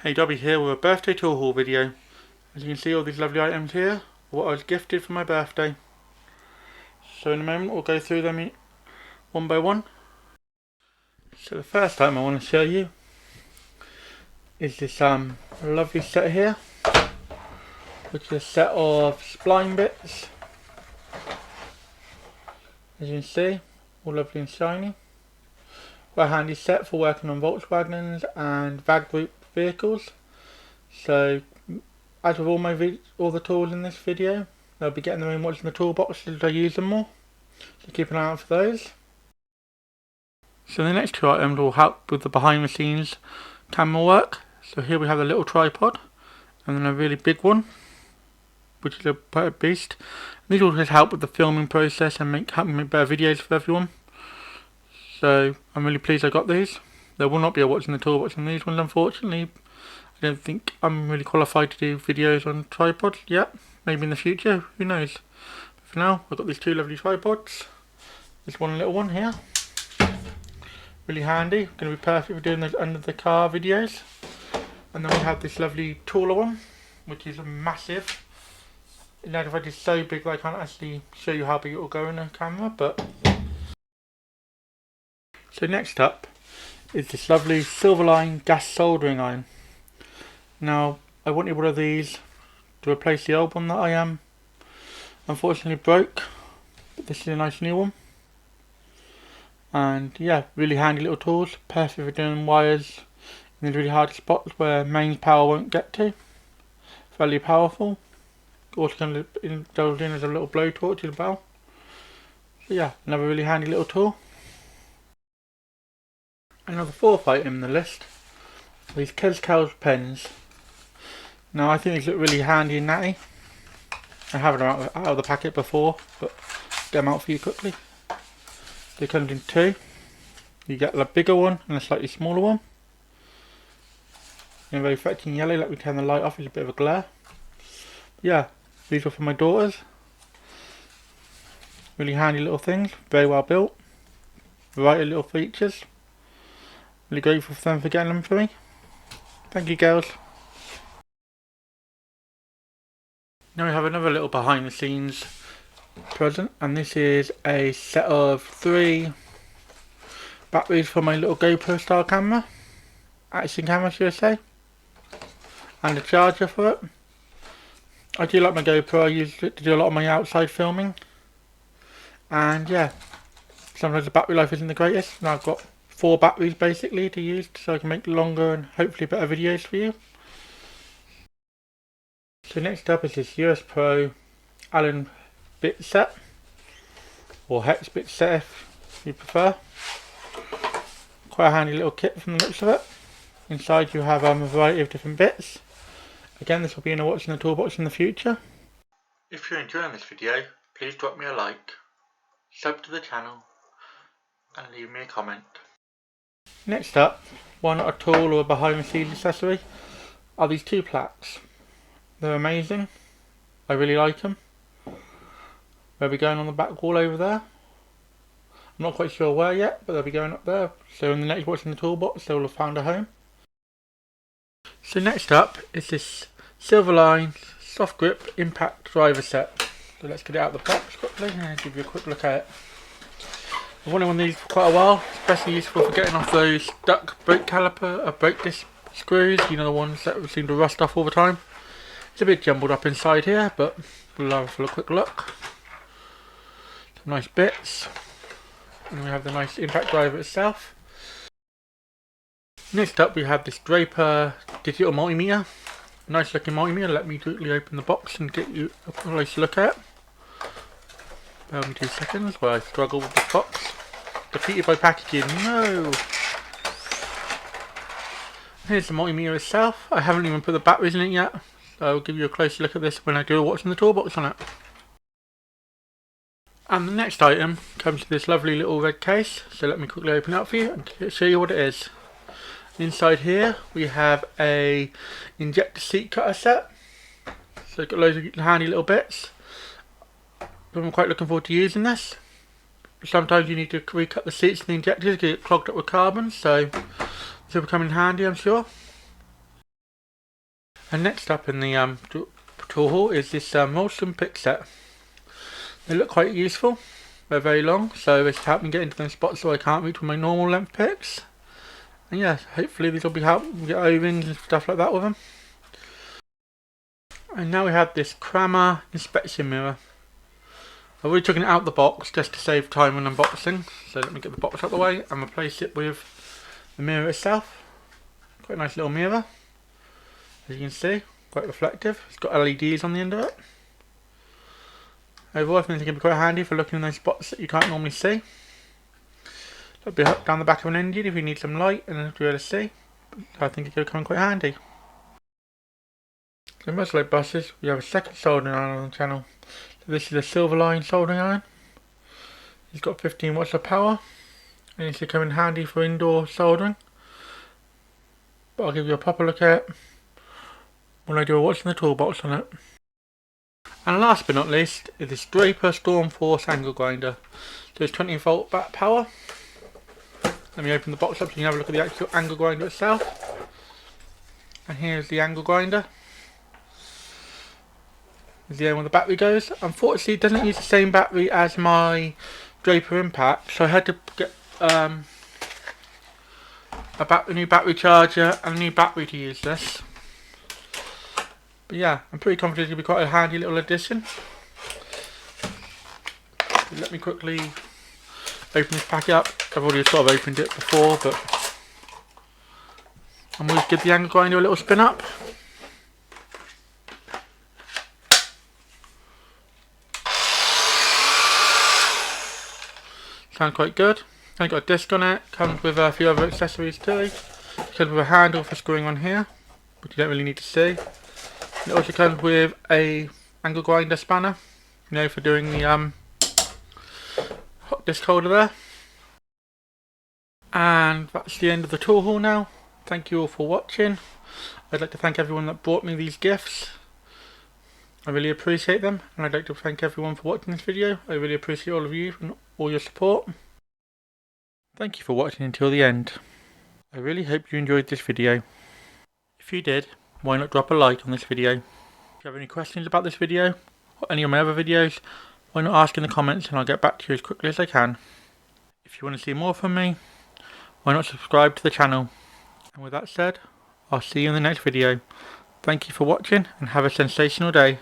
Hey, Dobby here with a birthday tool haul video. As you can see, all these lovely items here are what I was gifted for my birthday. So in a moment we'll go through them one by one. So the first item I want to show you is this lovely set here, which is a set of spline bits. As you can see, all lovely and shiny. Quite a handy set for working on Volkswagens and VAG group vehicles. So as with all the tools in this video, they'll be getting them in what's in the toolbox as I use them more. So keep an eye out for those. So the next two items will help with the behind the scenes camera work. So here we have a little tripod and then a really big one, which is a beast. These will just help with the filming process and help me make better videos for everyone. So I'm really pleased I got these. There will not be a what's in the toolbox on these ones, unfortunately. I don't think I'm really qualified to do videos on tripods yet. Maybe in the future, who knows. But for now, I've got these two lovely tripods. This one little one here. Really handy. Going to be perfect for doing those under the car videos. And then we have this lovely taller one, which is massive. Now the is so big that I can't actually show you how big it will go in a camera, but... So next up is this lovely Silverline gas soldering iron. Now I wanted one of these to replace the old one that I unfortunately broke, but this is a nice new one. And yeah, really handy little tools, perfect for doing wires in these really hard spots where mains power won't get to. Fairly powerful. Also kind of indulged in as a little blowtorch as well. So yeah, another really handy little tool. Another fourth item in the list, these Kescal's pens. Now I think these look really handy and natty. I have them out of the packet before, but get them out for you quickly. They come in two. You get a bigger one and a slightly smaller one. And very affecting yellow, let me turn the light off, it's a bit of a glare. But yeah, these are for my daughters. Really handy little things, very well built. Variety little features. Really grateful for them for getting them for me. Thank you, girls. Now we have another little behind the scenes present, and this is a set of 3 batteries for my little GoPro style camera, action camera should I say, and a charger for it. I do like my GoPro, I use it to do a lot of my outside filming, and yeah, sometimes the battery life isn't the greatest, and I've got 4 batteries basically to use so I can make longer and hopefully better videos for you. So next up is this US Pro Allen bit set, or hex bit set if you prefer. Quite a handy little kit from the looks of it. Inside you have a variety of different bits. Again, this will be in a what's in the toolbox in the future. If you're enjoying this video, please drop me a like, sub to the channel and leave me a comment. Next up, why not a tool or a behind the scenes accessory, are these 2 plaques. They're amazing. I really like them. They'll be going on the back wall over there. I'm not quite sure where yet, but they'll be going up there. So in the next what's in the toolbox, they will have found a home. So next up is this Silverline soft grip impact driver set. So let's get it out of the box quickly and give you a quick look at it. I've wanted one of these for quite a while, especially useful for getting off those stuck brake caliper, brake disc screws, you know, the ones that seem to rust off all the time. It's a bit jumbled up inside here, but we'll have a quick look. Some nice bits, and we have the nice impact driver itself. Next up we have this Draper digital multimeter. Nice looking multimeter. Let me quickly open the box and get you a close look at it. Bear with me 2 seconds while I struggle with this box. Defeated by packaging, no! Here's the multimeter itself. I haven't even put the batteries in it yet, so I'll give you a closer look at this when I do a what's in the toolbox on it. And the next item comes to this lovely little red case, so let me quickly open it up for you and show you what it is. Inside here we have a injector seat cutter set, so it's got loads of handy little bits. I'm quite looking forward to using this. Sometimes you need to recut the seats and the injectors, get it clogged up with carbon, so this will come in handy I'm sure. And next up in the tool haul is this Molson pick set. They look quite useful. They're very long, so they should help me get into those spots so I can't reach with my normal length picks. And yeah, hopefully these will be helping get O-rings and stuff like that with them. And now we have this Kramer inspection mirror. I've already taken it out of the box just to save time when unboxing. So let me get the box out of the way and replace it with the mirror itself. Quite a nice little mirror, as you can see, quite reflective. It's got LEDs on the end of it. Overall, I think it can be quite handy for looking in those spots that you can't normally see. It'll be hooked down the back of an engine if you need some light and to be able to see. I think it could come in quite handy. So much like buses, we have a second soldering iron on the channel. So this is a Silverline soldering iron. It's got 15 watts of power and it should come in handy for indoor soldering. But I'll give you a proper look at it when I do a what's in the toolbox on it. And last but not least is this Draper Storm Force angle grinder. So it's 20 volt back power. Let me open the box up so you can have a look at the actual angle grinder itself. And here's the angle grinder. There's the end where the battery goes. Unfortunately it doesn't use the same battery as my Draper Impact, so I had to get a new battery charger and a new battery to use this. But yeah, I'm pretty confident it'll be quite a handy little addition. Let me quickly open this packet up. I've already sort of opened it before, but I'm going to give the angle grinder a little spin up. Sounds quite good. I've got a disc on it, comes with a few other accessories too. It comes with a handle for screwing on here, which you don't really need to see. It also comes with a angle grinder spanner, you know, for doing the hot disc holder there. And that's the end of the tool haul now. Thank you all for watching. I'd like to thank everyone that brought me these gifts. I really appreciate them, and I'd like to thank everyone for watching this video. I really appreciate all of you and all your support. Thank you for watching until the end. I really hope you enjoyed this video. If you did, why not drop a like on this video? If you have any questions about this video, or any of my other videos, why not ask in the comments and I'll get back to you as quickly as I can. If you want to see more from me, why not subscribe to the channel? And with that said, I'll see you in the next video. Thank you for watching and have a sensational day.